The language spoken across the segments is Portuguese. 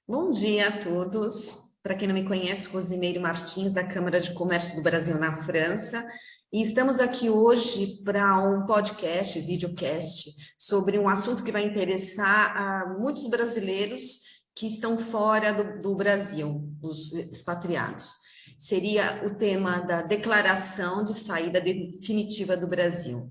Bom dia a todos. Para quem não me conhece, Rosimeire Martins, da Câmara de Comércio do Brasil na França. E estamos aqui hoje para um podcast, videocast, sobre um assunto que vai interessar a muitos brasileiros que estão fora do Brasil, os expatriados. Seria o tema da declaração de saída definitiva do Brasil.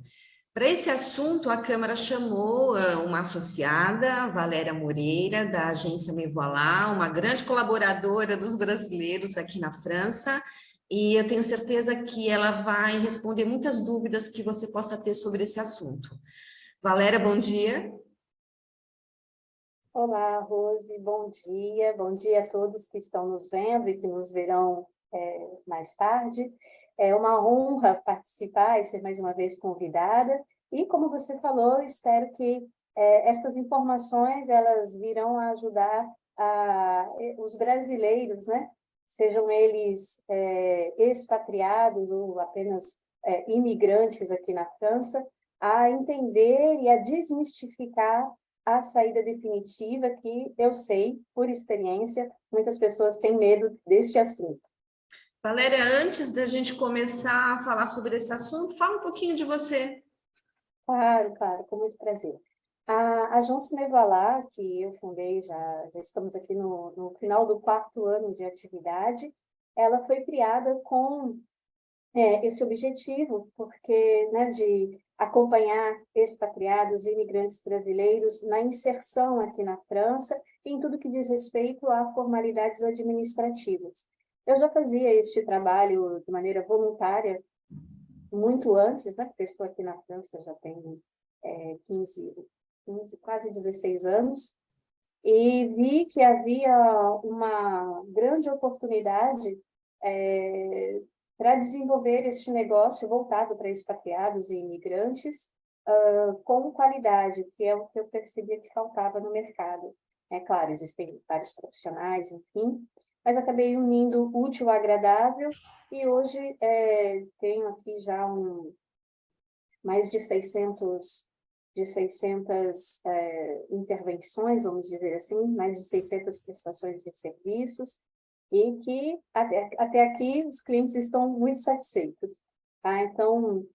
Para esse assunto, a Câmara chamou uma associada, Valéria Moreira, da agência Me Voilà, uma grande colaboradora dos brasileiros aqui na França, e eu tenho certeza que ela vai responder muitas dúvidas que você possa ter sobre esse assunto. Valéria, bom dia. Olá, Rose, bom dia a todos que estão nos vendo e que nos verão mais tarde. É uma honra participar e ser mais uma vez convidada. E, como você falou, espero que essas informações elas virão a ajudar os brasileiros, né? Sejam eles expatriados ou apenas imigrantes aqui na França, a entender e a desmistificar a saída definitiva, que eu sei, por experiência, muitas pessoas têm medo deste assunto. Valéria, antes da gente começar a falar sobre esse assunto, fala um pouquinho de você. Claro, com muito prazer. A Agence Me Voilà, que eu fundei, já estamos aqui no final do 4º ano de atividade, ela foi criada com esse objetivo, porque, né, de acompanhar expatriados e imigrantes brasileiros na inserção aqui na França, e em tudo que diz respeito a formalidades administrativas. Eu já fazia este trabalho de maneira voluntária muito antes, né, porque eu estou aqui na França já tem 15, quase 16 anos, e vi que havia uma grande oportunidade para desenvolver este negócio voltado para expatriados e imigrantes com qualidade, que é o que eu percebia que faltava no mercado. É claro, existem vários profissionais, enfim, mas acabei unindo o útil ao agradável e hoje tenho aqui já mais de 600 intervenções, vamos dizer assim, mais de 600 prestações de serviços, e que até aqui os clientes estão muito satisfeitos. Tá? Então,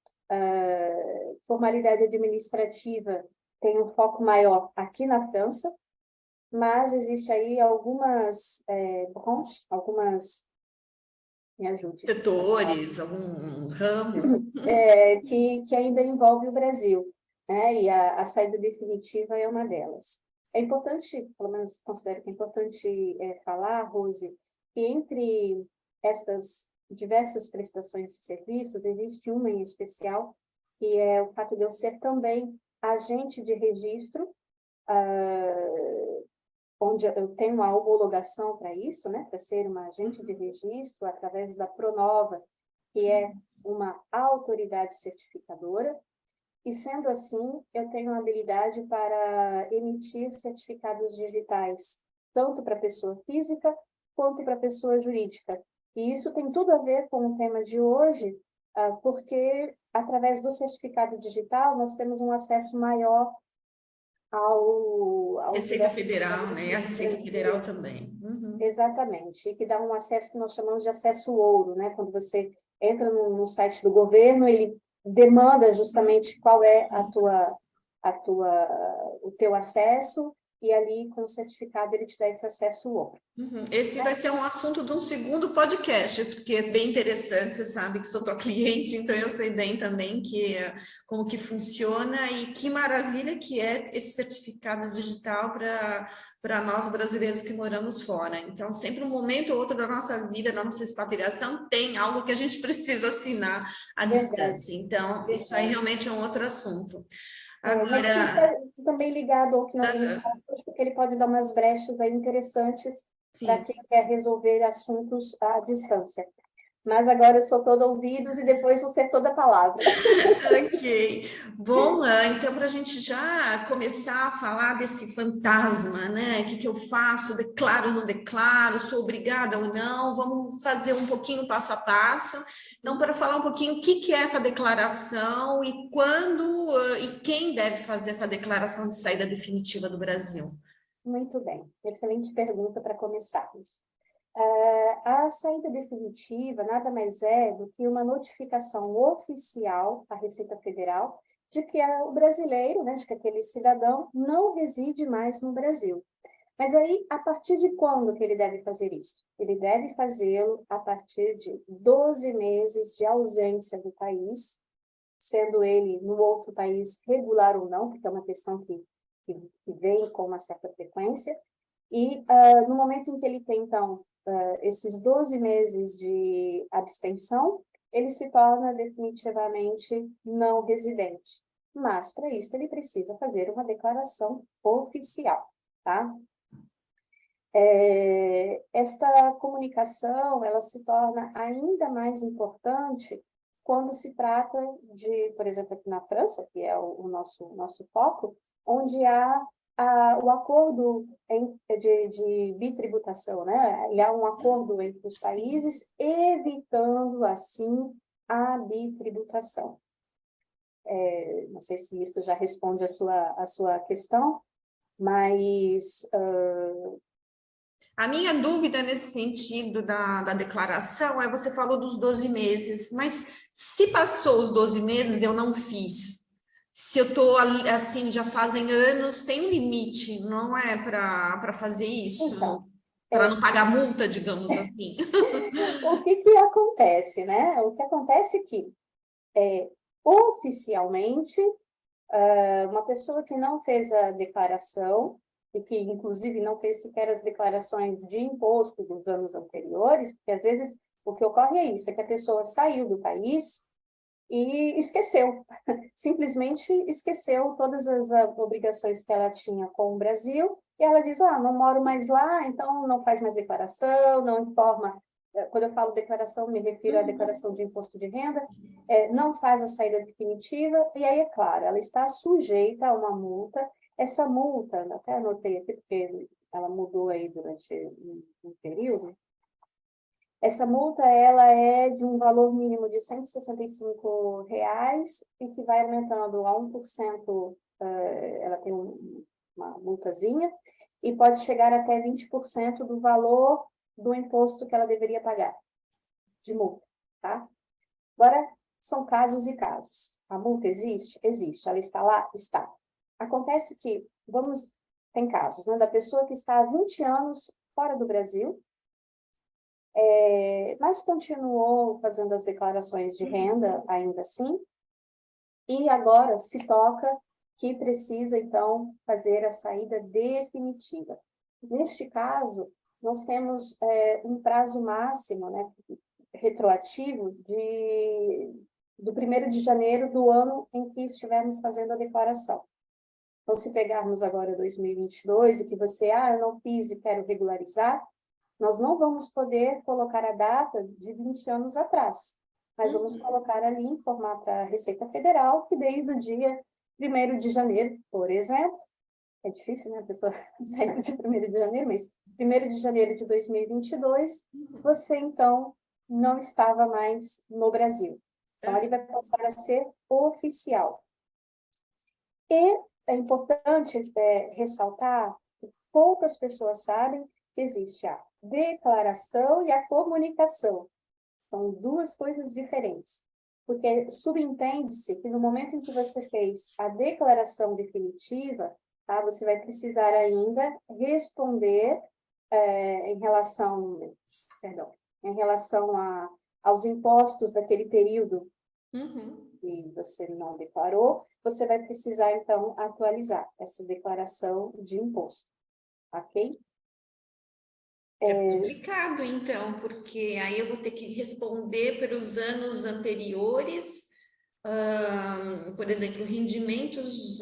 formalidade administrativa tem um foco maior aqui na França, mas existe aí algumas me ajude. Setores, alguns ramos. Que ainda envolve o Brasil, né? E a saída definitiva é uma delas. É importante, pelo menos considero que é importante falar, Rose, que entre estas diversas prestações de serviços, existe uma em especial, que é o fato de eu ser também agente de registro, onde eu tenho uma homologação para isso, né, para ser uma agente de registro através da Pronova, que é uma autoridade certificadora, e sendo assim, eu tenho habilidade para emitir certificados digitais, tanto para pessoa física quanto para pessoa jurídica. E isso tem tudo a ver com o tema de hoje, porque através do certificado digital nós temos um acesso maior ao Receita Federal, né? A Receita Federal também. Exatamente, e que dá um acesso que nós chamamos de acesso ouro, né? Quando você entra no site do governo, ele demanda justamente qual é o teu acesso, e ali com o certificado ele te dá esse acesso ouro. Esse vai ser um assunto de um segundo podcast, porque é bem interessante, você sabe que sou tua cliente, então eu sei bem também como que funciona e que maravilha que é esse certificado digital para nós brasileiros que moramos fora. Então, sempre um momento ou outro da nossa vida, da nossa expatriação, tem algo que a gente precisa assinar à distância. Então, isso aí realmente é um outro assunto. Agora, mas também ligado ao que nós vamos falar hoje, porque ele pode dar umas brechas aí interessantes para quem quer resolver assuntos à distância. Mas agora eu sou toda ouvidos e depois vou ser toda palavra. Ok. Bom, então, para a gente já começar a falar desse fantasma, né? O que eu faço? Declaro ou não declaro? Sou obrigada ou não? Vamos fazer um pouquinho passo a passo. Então, para falar um pouquinho o que é essa declaração e quando e quem deve fazer essa declaração de saída definitiva do Brasil. Muito bem, excelente pergunta para começarmos. A saída definitiva nada mais é do que uma notificação oficial à Receita Federal de que o brasileiro, né, de que aquele cidadão não reside mais no Brasil. Mas aí, a partir de quando que ele deve fazer isso? Ele deve fazê-lo a partir de 12 meses de ausência do país, sendo ele no outro país regular ou não, porque é uma questão que vem com uma certa frequência, e no momento em que ele tem, então, esses 12 meses de abstenção, ele se torna definitivamente não residente. Mas, para isso, ele precisa fazer uma declaração oficial, tá? Esta comunicação, ela se torna ainda mais importante quando se trata de, por exemplo, aqui na França, que é o nosso foco, onde há o acordo de bitributação, né? E há um acordo entre os países, evitando, assim, a bitributação. Não sei se isso já responde a sua questão, mas... A minha dúvida nesse sentido da declaração você falou dos 12 meses, mas se passou os 12 meses, eu não fiz. Se eu estou assim, já fazem anos, tem um limite, não é para fazer isso, Então, para não pagar multa, digamos assim. o que acontece, né? O que acontece é que, oficialmente, uma pessoa que não fez a declaração, e que, inclusive, não fez sequer as declarações de imposto dos anos anteriores, porque, às vezes, o que ocorre é isso, é que a pessoa saiu do país e esqueceu, simplesmente esqueceu todas as obrigações que ela tinha com o Brasil, e ela diz, não moro mais lá, então não faz mais declaração, não informa, quando eu falo declaração, me refiro à declaração de imposto de renda, não faz a saída definitiva, e aí, é claro, ela está sujeita a uma multa. Essa multa, até anotei aqui, porque ela mudou aí durante um período, essa multa, ela é de um valor mínimo de R$ 165 e que vai aumentando a 1%, ela tem uma multazinha, e pode chegar até 20% do valor do imposto que ela deveria pagar, de multa, tá? Agora, são casos e casos. A multa existe? Existe. Ela está lá? Está. Acontece que, tem casos, né, da pessoa que está há 20 anos fora do Brasil, mas continuou fazendo as declarações de renda, ainda assim, e agora se toca que precisa, então, fazer a saída definitiva. Neste caso, nós temos um prazo máximo, né, retroativo, do 1º de janeiro do ano em que estivermos fazendo a declaração. Então, se pegarmos agora 2022 e que você, eu não fiz e quero regularizar, nós não vamos poder colocar a data de 20 anos atrás, mas vamos colocar ali, informar para a Receita Federal que desde o dia 1º de janeiro, por exemplo, é difícil, né, a pessoa sair no dia 1º de janeiro, mas 1º de janeiro de 2022, você, então, não estava mais no Brasil. Então, ali vai passar a ser oficial. E é importante ressaltar que poucas pessoas sabem que existe a declaração e a comunicação. São duas coisas diferentes. Porque subentende-se que no momento em que você fez a declaração definitiva, tá, você vai precisar ainda responder em relação aos impostos daquele período que você não declarou, você vai precisar, então, atualizar essa declaração de imposto, ok? É complicado, então, porque aí eu vou ter que responder pelos anos anteriores, por exemplo, rendimentos,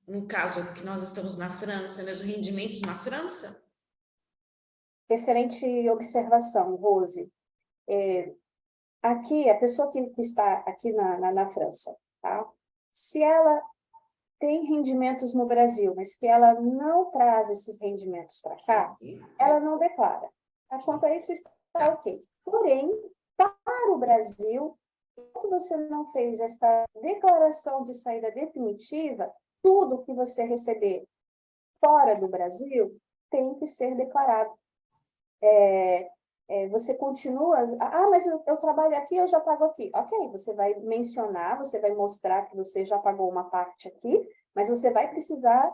no caso que nós estamos na França, meus rendimentos na França? Excelente observação, Rose. Aqui, a pessoa que está aqui na França, tá? Se ela tem rendimentos no Brasil, mas que ela não traz esses rendimentos para cá, ela não declara. Quanto a isso, está ok. Porém, para o Brasil, enquanto você não fez esta declaração de saída definitiva, tudo que você receber fora do Brasil, tem que ser declarado. Você continua, mas eu trabalho aqui, eu já pago aqui. Ok, você vai mencionar, você vai mostrar que você já pagou uma parte aqui, mas você vai precisar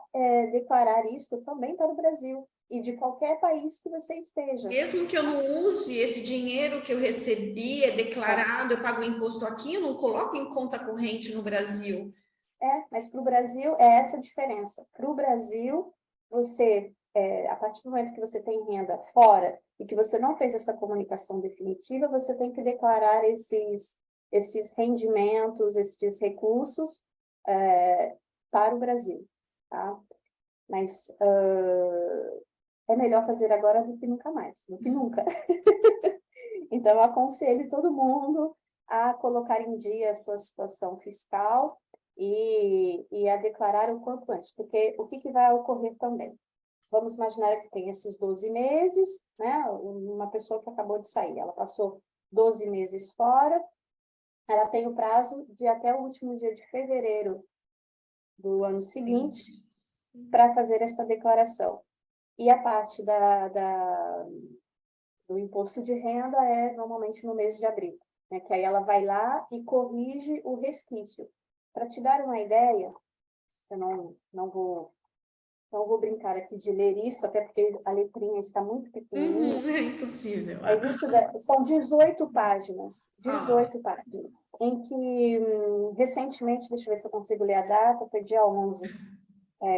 declarar isso também para o Brasil e de qualquer país que você esteja. Mesmo que eu não use esse dinheiro que eu recebi, é declarado, eu pago imposto aqui, eu não coloco em conta corrente no Brasil. Mas para o Brasil é essa a diferença. Para o Brasil, você, a partir do momento que você tem renda fora e que você não fez essa comunicação definitiva, você tem que declarar esses rendimentos, esses recursos para o Brasil. Tá? Mas é melhor fazer agora do que nunca mais, do que nunca. Então, eu aconselho todo mundo a colocar em dia a sua situação fiscal e a declarar o quanto antes, porque o que vai ocorrer também? Vamos imaginar que tem esses 12 meses, né? Uma pessoa que acabou de sair, ela passou 12 meses fora, ela tem o prazo de até o último dia de fevereiro do ano seguinte para fazer essa declaração. E a parte do imposto de renda é normalmente no mês de abril, né? Que aí ela vai lá e corrige o resquício. Para te dar uma ideia, eu não vou brincar aqui de ler isso, até porque a letrinha está muito pequenininha. É impossível. São 18 páginas, 18 páginas, em que, recentemente, deixa eu ver se eu consigo ler a data, foi dia 11.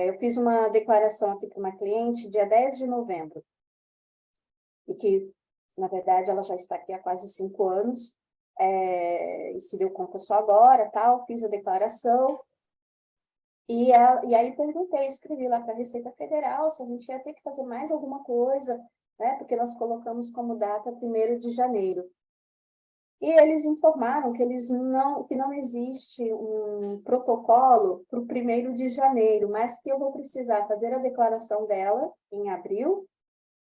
Eu fiz uma declaração aqui para uma cliente, dia 10 de novembro, e que, na verdade, ela já está aqui há quase 5 anos, e se deu conta só agora, tal, fiz a declaração, e aí perguntei, escrevi lá para a Receita Federal se a gente ia ter que fazer mais alguma coisa, né, porque nós colocamos como data 1º de janeiro. E eles informaram que não existe um protocolo para o 1º de janeiro, mas que eu vou precisar fazer a declaração dela em abril,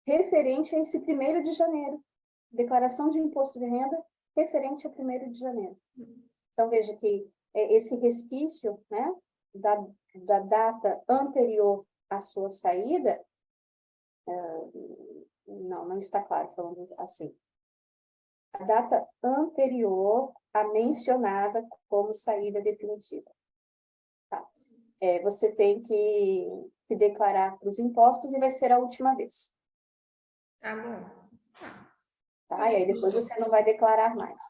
referente a esse 1º de janeiro. Declaração de imposto de renda referente ao 1º de janeiro. Então, veja que esse resquício, né, da data anterior à sua saída, não está claro falando assim. A data anterior à mencionada como saída definitiva. Tá? Você tem que declarar para os impostos e vai ser a última vez. Tá bom. Tá? E aí depois você não vai declarar mais.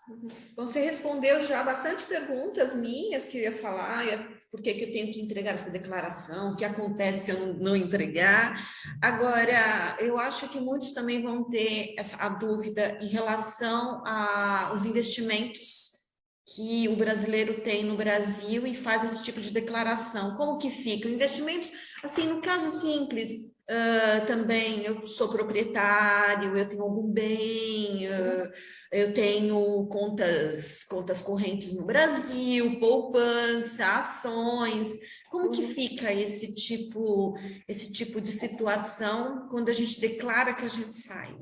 Você respondeu já bastante perguntas minhas que eu ia falar, por que eu tenho que entregar essa declaração, o que acontece se eu não entregar. Agora, eu acho que muitos também vão ter a dúvida em relação aos investimentos que o brasileiro tem no Brasil e faz esse tipo de declaração. Como que fica? Investimentos, assim, no caso simples, também eu sou proprietário, eu tenho algum bem, eu tenho contas correntes no Brasil, poupança, ações. Como que fica esse tipo de situação quando a gente declara que a gente sai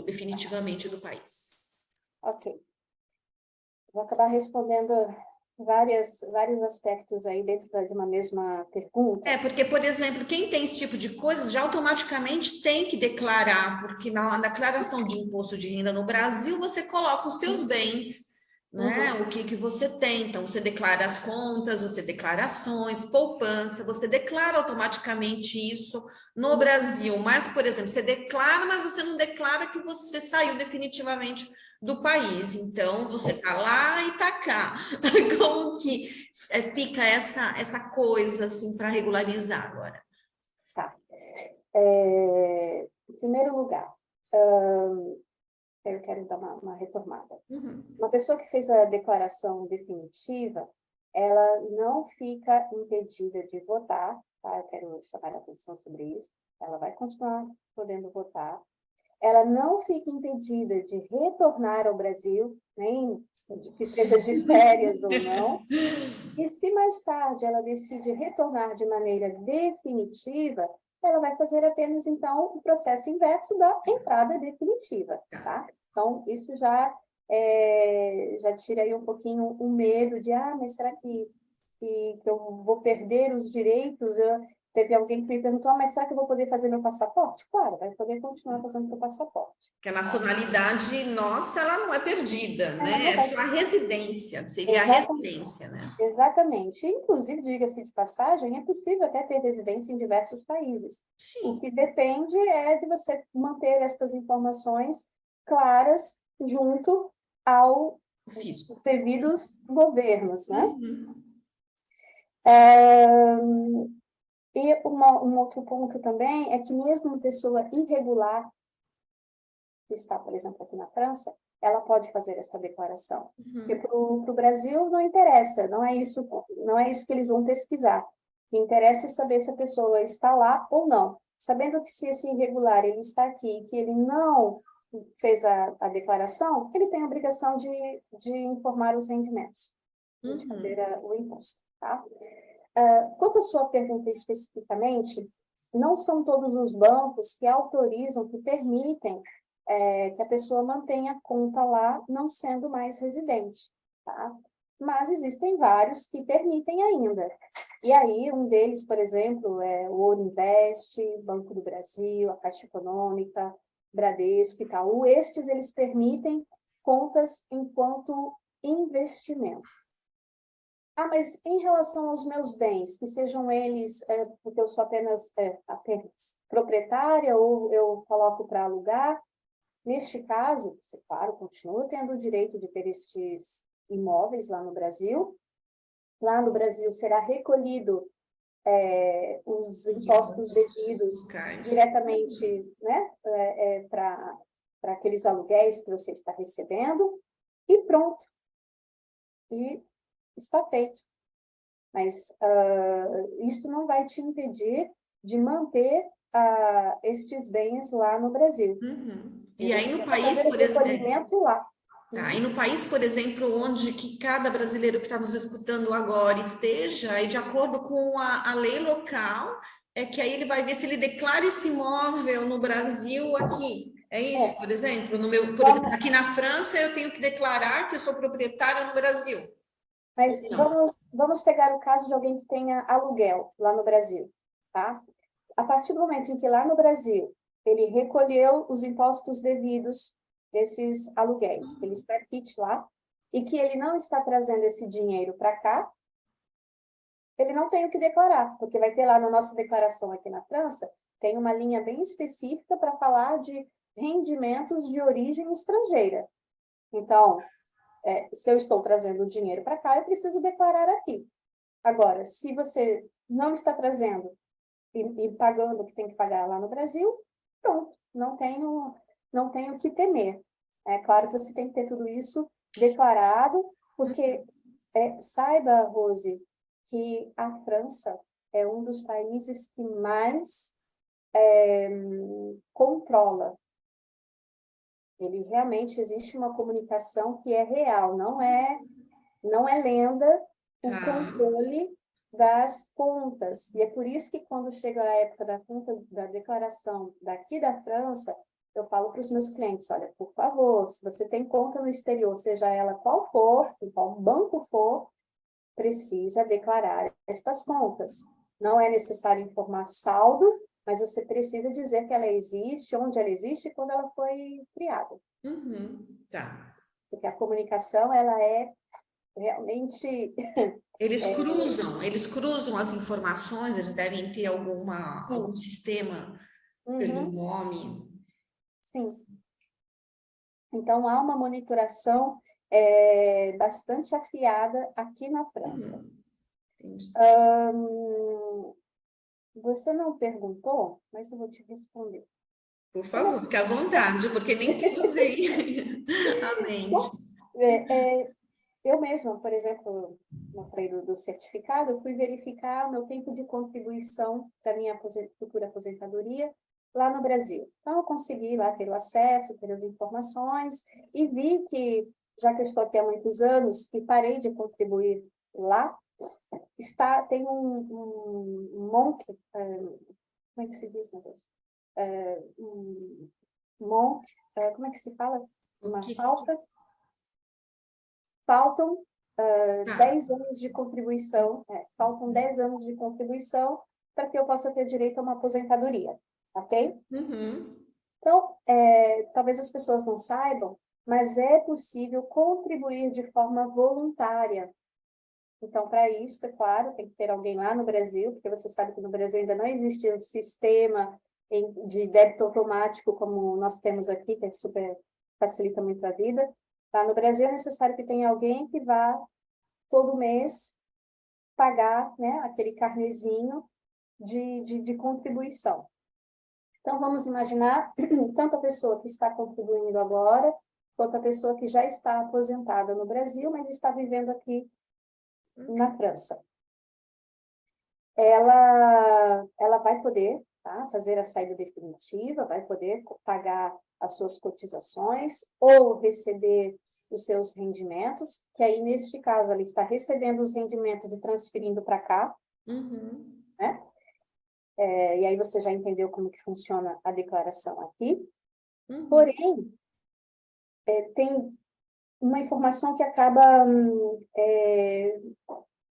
definitivamente do país? Ok. Vou acabar respondendo vários aspectos aí dentro de uma mesma pergunta. Porque, por exemplo, quem tem esse tipo de coisa já automaticamente tem que declarar, porque na declaração de imposto de renda no Brasil, você coloca os teus bens, né? O que você tem. Então, você declara as contas, você declara ações, poupança, você declara automaticamente isso no Brasil. Mas, por exemplo, você declara, mas você não declara que você saiu definitivamente do país. Então, você está lá e está cá. Como que fica essa coisa, assim, para regularizar agora? Tá. Em primeiro lugar, eu quero dar uma retomada. Uma pessoa que fez a declaração definitiva, ela não fica impedida de votar, tá? Eu quero chamar a atenção sobre isso. Ela vai continuar podendo votar. Ela não fica impedida de retornar ao Brasil, nem que seja de férias ou não. E se mais tarde ela decide retornar de maneira definitiva, ela vai fazer apenas, então, o processo inverso da entrada definitiva, tá? Então, isso já tira aí um pouquinho o medo de, mas será que eu vou perder os direitos? teve alguém que me perguntou, mas será que eu vou poder fazer meu passaporte? Claro, vai poder continuar fazendo meu passaporte. Porque a nacionalidade nossa, ela não é perdida, né? É só a residência, seria a residência, né? Exatamente. Inclusive, diga-se de passagem, é possível até ter residência em diversos países. Sim. O que depende é de você manter estas informações claras junto aos devidos governos, né? E um outro ponto também é que mesmo uma pessoa irregular, que está, por exemplo, aqui na França, ela pode fazer essa declaração. Porque para o Brasil não interessa, não é isso que eles vão pesquisar. O que interessa é saber se a pessoa está lá ou não. Sabendo que se esse irregular ele está aqui, que ele não fez a declaração, ele tem a obrigação de informar os rendimentos, de fazer o imposto, tá? Quanto à sua pergunta especificamente, não são todos os bancos que autorizam, que permitem que a pessoa mantenha a conta lá, não sendo mais residente, tá? Mas existem vários que permitem ainda. E aí, um deles, por exemplo, é o Ouro Invest, Banco do Brasil, a Caixa Econômica, Bradesco, Itaú. Estes, eles permitem contas enquanto investimento. Ah, mas em relação aos meus bens, que sejam eles, porque eu sou apenas proprietária ou eu coloco para alugar, neste caso, você, claro, continua tendo o direito de ter estes imóveis lá no Brasil. Lá no Brasil será recolhido os impostos devidos diretamente, né, para aqueles aluguéis que você está recebendo, e pronto. E está feito. Mas isso não vai te impedir de manter estes bens lá no Brasil. E aí no país, por exemplo, e no país, por exemplo, onde que cada brasileiro que está nos escutando agora esteja, e de acordo com a lei local, é que aí ele vai ver se ele declara esse imóvel no Brasil aqui. É isso, por exemplo? Por exemplo, aqui na França, eu tenho que declarar que eu sou proprietária no Brasil. Mas vamos pegar o caso de alguém que tenha aluguel lá no Brasil, tá? A partir do momento em que lá no Brasil ele recolheu os impostos devidos desses aluguéis, ele está quite lá, e que ele não está trazendo esse dinheiro para cá, ele não tem o que declarar, porque vai ter lá na nossa declaração aqui na França, tem uma linha bem específica para falar de rendimentos de origem estrangeira. Então, se eu estou trazendo o dinheiro para cá, eu preciso declarar aqui. Agora, se você não está trazendo e pagando o que tem que pagar lá no Brasil, pronto, não tenho o que temer. É claro que você tem que ter tudo isso declarado, porque saiba, Rose, que a França é um dos países que mais controla. Ele realmente existe uma comunicação que é real, não é lenda o controle das contas. E é por isso que quando chega a época da conta, da declaração daqui da França, eu falo para os meus clientes, olha, por favor, se você tem conta no exterior, seja ela qual for, em qual banco for, precisa declarar estas contas. Não é necessário informar saldo, mas você precisa dizer que ela existe, onde ela existe e quando ela foi criada. Porque a comunicação, ela é realmente... Eles cruzam as informações, eles devem ter algum sistema pelo nome. Sim. Então, há uma monitoração bastante afiada aqui na França. Você não perguntou, mas eu vou te responder. Por favor, fique à vontade, porque nem tudo vem à mente. Eu mesma, por exemplo, no falei do certificado, eu fui verificar o meu tempo de contribuição da minha futura aposentadoria lá no Brasil. Então, eu consegui lá ter o acesso, ter as informações, e vi que, já que eu estou aqui há muitos anos e parei de contribuir lá, tem um monte, como é que se diz, meu Deus? Um monte, como é que se fala? Uma falta? Faltam 10 anos de contribuição, faltam 10 anos de contribuição para que eu possa ter direito a uma aposentadoria, ok? Uhum. Então, talvez as pessoas não saibam, mas é possível contribuir de forma voluntária. Então, para isso, é claro, tem que ter alguém lá no Brasil, porque você sabe que no Brasil ainda não existe um sistema de débito automático como nós temos aqui, que super facilita muito a vida. Lá no Brasil é necessário que tenha alguém que vá todo mês pagar, né, aquele carnezinho de contribuição. Então, vamos imaginar tanto a pessoa que está contribuindo agora, quanto a pessoa que já está aposentada no Brasil, mas está vivendo aqui na França. Ela vai poder, tá, fazer a saída definitiva, vai poder pagar as suas cotizações ou receber os seus rendimentos, que aí, neste caso, ela está recebendo os rendimentos e transferindo para cá, Uhum. né? E aí você já entendeu como que funciona a declaração aqui. Uhum. Porém, tem uma informação que acaba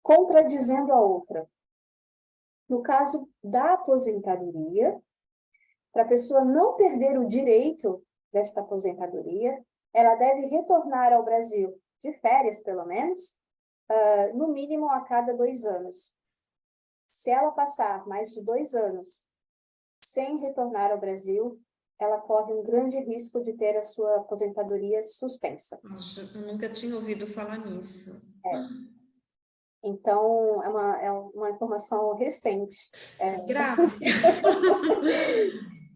contradizendo a outra. No caso da aposentadoria, para a pessoa não perder o direito desta aposentadoria, ela deve retornar ao Brasil de férias, pelo menos, no mínimo a cada 2 anos. Se ela passar mais de 2 anos sem retornar ao Brasil, ela corre um grande risco de ter a sua aposentadoria suspensa. Nossa, eu nunca tinha ouvido falar nisso. Então, é uma informação recente. Isso é grave.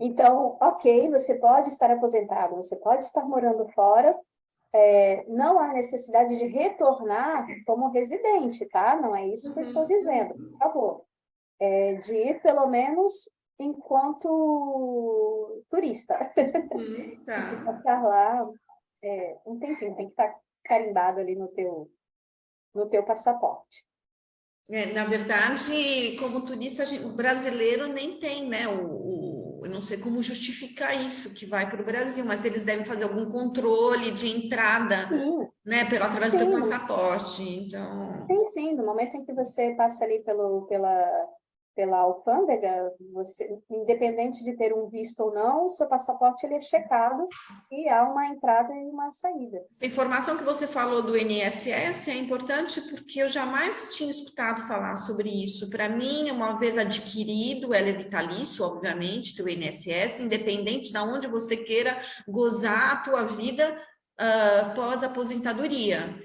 Então, ok, você pode estar aposentado, você pode estar morando fora, não há necessidade de retornar como residente, tá? Não é isso que eu estou dizendo, por favor. De ir, pelo menos, enquanto turista. De Tá. passar lá um tempinho, tem que estar carimbado ali no teu passaporte. Na verdade, como turista, o brasileiro nem tem, né? Eu não sei como justificar isso que vai para o Brasil, mas eles devem fazer algum controle de entrada, Sim, né? Através do teu sim, passaporte. Então, sim. No momento em que você passa ali pela alfândega, você, independente de ter um visto ou não, o seu passaporte ele é checado e há uma entrada e uma saída. a informação que você falou do INSS é importante porque eu jamais tinha escutado falar sobre isso. Para mim, uma vez adquirido, ela é vitalício, obviamente, do INSS, independente de onde você queira gozar a tua vida pós-aposentadoria.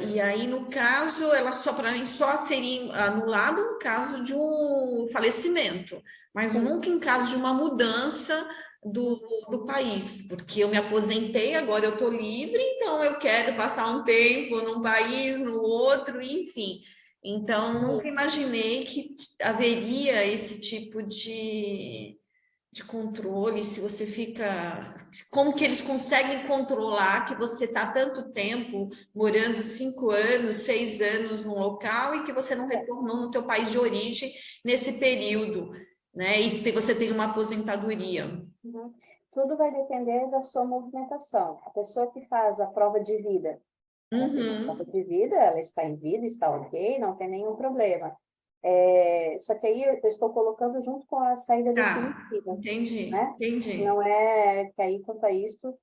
E aí, no caso, ela só para mim só seria anulada no caso de um falecimento, mas Sim. nunca em caso de uma mudança do país, porque eu me aposentei, agora eu estou livre, então eu quero passar um tempo num país, no outro, enfim. Então, nunca imaginei que haveria esse tipo de controle, se você fica, como que eles conseguem controlar que você está tanto tempo morando 5 anos, 6 anos num local e que você não retornou no teu país de origem nesse período, né? E você tem uma aposentadoria. Uhum. Tudo vai depender da sua movimentação. A pessoa que faz a prova de vida, ela fez a prova Uhum. de vida, ela está em vida, está ok, não tem nenhum problema. Só que aí eu estou colocando junto com a saída Tá, definitiva, entendi, né? entendi. Não é que aí, quanto a isto,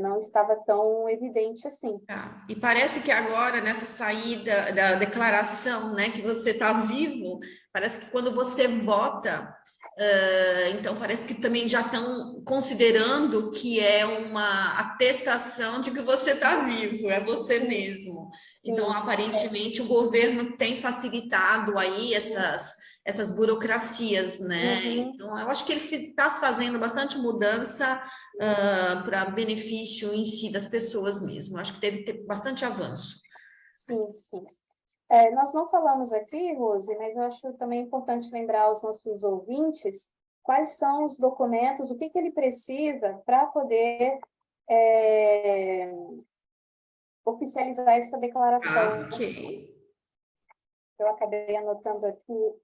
não estava tão evidente assim. Tá. E parece que agora, nessa saída da declaração, né, que você está vivo, parece que quando você vota, então parece que também já estão considerando que é uma atestação de que você está vivo, é você Sim, mesmo. Então, sim. aparentemente, o governo tem facilitado aí essas burocracias, né? Uhum. Então, eu acho que ele está fazendo bastante mudança para benefício em si das pessoas mesmo. Acho que deve ter bastante avanço. Sim. Nós não falamos aqui, Rose, mas eu acho também importante lembrar aos nossos ouvintes quais são os documentos, o que ele precisa para poder é, oficializar essa Ah, declaração. ok. Eu acabei anotando aqui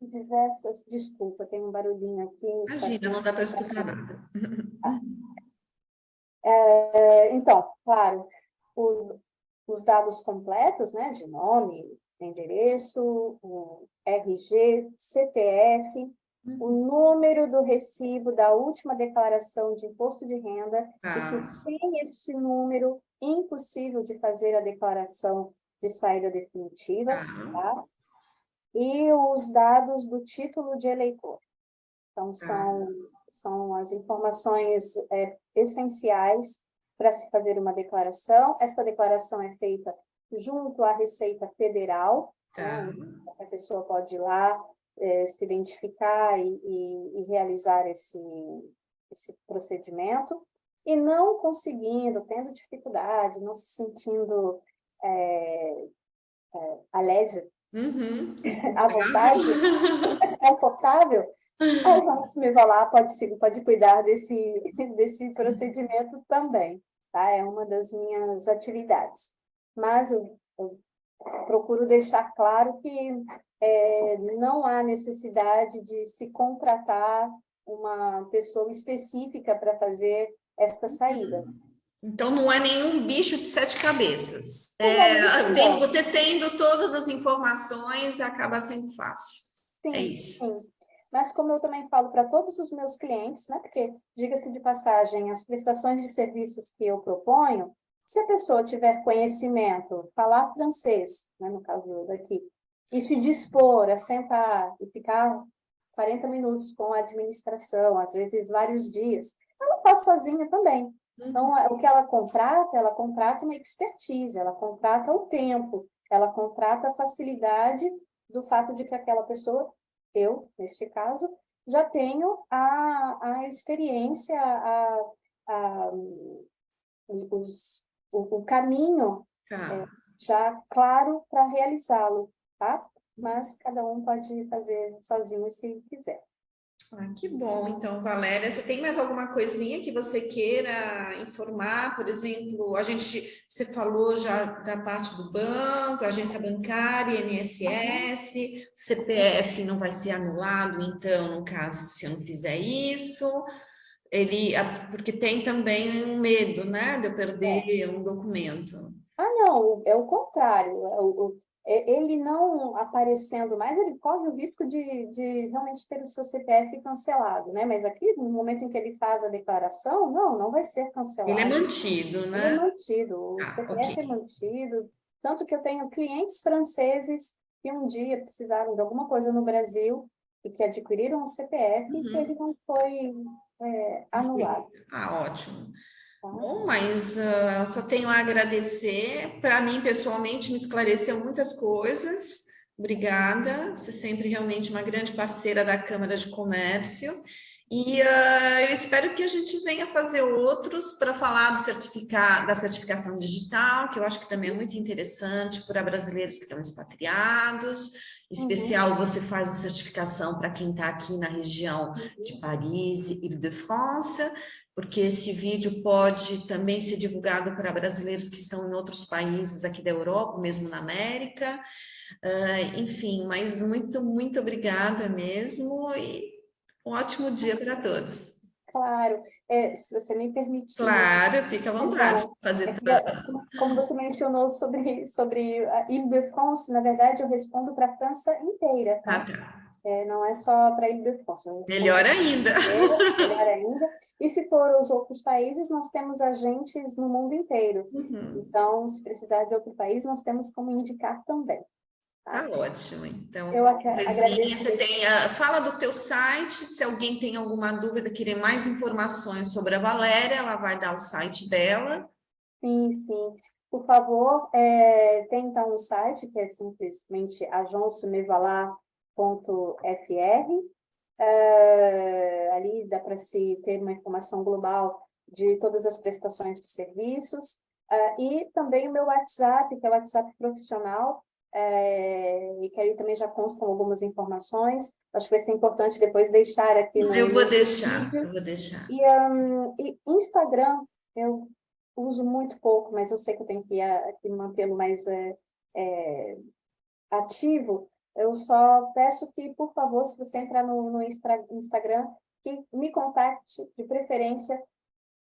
diversas. Desculpa, tem um barulhinho aqui, está aqui. Imagina, não dá para escutar nada. Então, claro, os dados completos, né, de nome, endereço, o RG, CPF, o número do recibo da última declaração de imposto de renda, e que sem este número é impossível de fazer a declaração de saída definitiva, tá? E os dados do título de eleitor. Então, são as informações essenciais para se fazer uma declaração. Esta declaração é feita junto à Receita Federal, né? A pessoa pode ir lá, se identificar e realizar esse procedimento, e não conseguindo, tendo dificuldade, não se sentindo alésia, à vontade, confortável, a Jones Mevalar pode cuidar desse procedimento também, tá? É uma das minhas atividades. Mas eu procuro deixar claro que não há necessidade de se contratar uma pessoa específica para fazer esta saída. Então, não é nenhum bicho de 7 cabeças. Não. Você tendo todas as informações, acaba sendo fácil. Sim, é isso. Sim. Mas como eu também falo para todos os meus clientes, né, porque, diga-se de passagem, as prestações de serviços que eu proponho, se a pessoa tiver conhecimento, falar francês, né, no caso daqui, e se dispor a sentar e ficar 40 minutos com a administração, às vezes vários dias, ela faz sozinha também. Então, o que ela contrata uma expertise, ela contrata o tempo, ela contrata a facilidade do fato de que aquela pessoa, eu, neste caso, já tenho a experiência, o caminho já claro para realizá-lo, tá? Mas cada um pode fazer sozinho se quiser. Que bom. Então, Valéria, você tem mais alguma coisinha que você queira informar? Por exemplo, você falou já da parte do banco, agência bancária, INSS, o CPF não vai ser anulado, então, no caso, se eu não fizer isso, porque tem também um medo, né, de eu perder um documento. Não, é o contrário. Ele não aparecendo mais, ele corre o risco de realmente ter o seu CPF cancelado, né? Mas aqui, no momento em que ele faz a declaração, não vai ser cancelado. Ele é mantido, né? Ele é mantido, o CPF é mantido. Tanto que eu tenho clientes franceses que um dia precisaram de alguma coisa no Brasil e que adquiriram o CPF e que ele não foi anulado. Ótimo. Bom, mas eu só tenho a agradecer. Para mim, pessoalmente, me esclareceu muitas coisas. Obrigada. Você é sempre realmente uma grande parceira da Câmara de Comércio. E eu espero que a gente venha fazer outros para falar da certificação digital, que eu acho que também é muito interessante para brasileiros que estão expatriados. Em especial, você faz a certificação para quem está aqui na região de Paris e Île-de-France, porque esse vídeo pode também ser divulgado para brasileiros que estão em outros países aqui da Europa, mesmo na América. Enfim, mas muito, muito obrigada mesmo e um ótimo dia para todos. Claro, se você me permitir. Claro, fica à vontade. Como você mencionou sobre a Île-de-France, na verdade, eu respondo para a França inteira, tá? Não é só para a Île-de-France. Melhor ainda. Melhor ainda. E se for os outros países, nós temos agentes no mundo inteiro. Então, se precisar de outro país, nós temos como indicar também. Tá ótimo. Então, eu agradeço. Você fala do teu site, se alguém tem alguma dúvida, querer mais informações sobre a Valéria, ela vai dar o site dela. Sim. Por favor, tem então um site que é simplesmente agencemevalar.fr. Ali dá para se ter uma informação global de todas as prestações de serviços. E também o meu WhatsApp, que é o WhatsApp profissional, e que aí também já constam algumas informações. Acho que vai ser importante depois deixar aqui no Eu vou deixar. E Instagram, eu uso muito pouco, mas eu sei que eu tenho que mantê-lo mais ativo. Eu só peço que, por favor, se você entrar no Instagram, que me contacte, de preferência,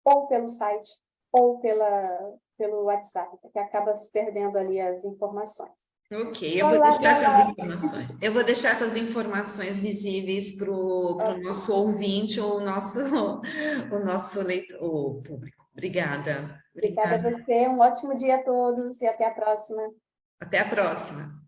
ou pelo site, ou pelo WhatsApp, porque acaba se perdendo ali as informações. Ok, eu vou Olá, deixar essas Bela. informações. Eu vou deixar essas informações visíveis para o nosso ouvinte ou o nosso leitor, o público. Obrigada, Obrigada a obrigada. você, um ótimo dia a todos e até a próxima. Até a próxima.